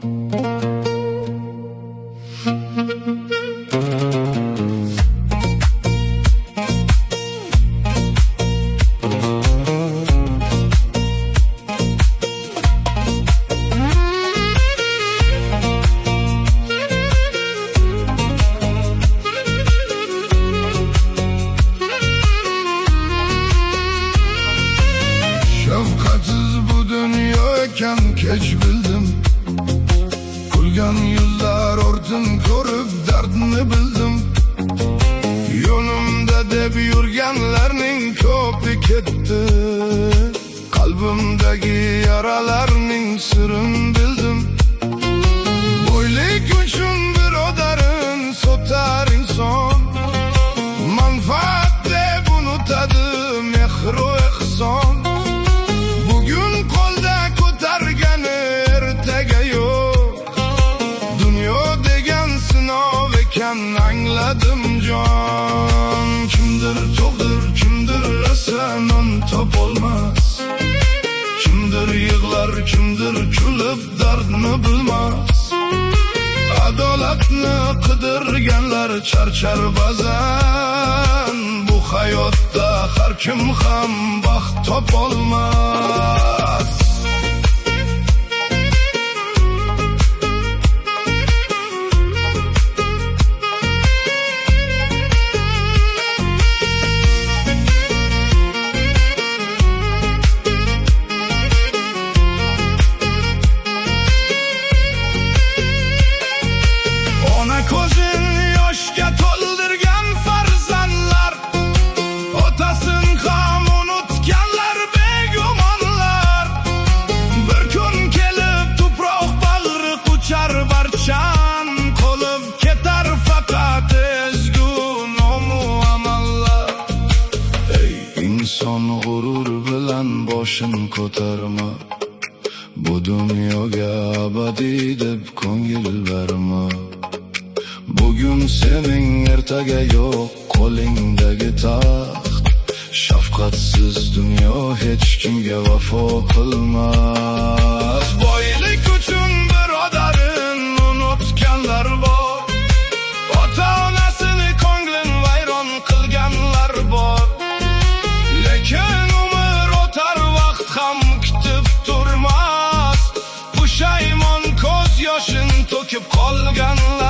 Şefkatsiz bu dünyayken keç bildim. Kulgan yıllar ortin ko'rib dardini bildim. Yo'limda deb yurganlarning ko'pi ketdi. Qalbimdagi yaralarning sirin bildim. Boylik uchun birodarin sotar inson, manfaat deb unutadi mehr-u ehson. Bugun qo'lda ko'targani ertaga yo'q. Dunyo degan sinov ekan angladim jon. Kimdir to'g'dir, kimdir rosa non topolmas. Kimdir yig'lar, kimdir kulib dardni bilmas. Adolatni qidirganlar charchar ba'zan. Bu hayotda har kim ham baxt topolmas. Ko'zin yoshga to'ldirgan farzandlar, otasin ham unutganlar begumonlar. Bir kun kelib tuproq bag'ri quchar barchan, qolib ketar faqat ezgu nomu amallar. Ey inson, g'urur bilan boshing ko'tarma. Bu dunyoga abadiy deb ko'ngil berma. Bugun sening, ertaga yo'q qo'lingdagi taxt. Shafqatsiz dunyo hech kimga vafo qilmas. Boylik uchun birodarin unutganlar bor. Ota-onasini ko'nglin vayron qilganlar bor. Lekin umr o'tar, vaqt ham kutib turmas. Pushaymon ko'z yoshin to'kib qolganlar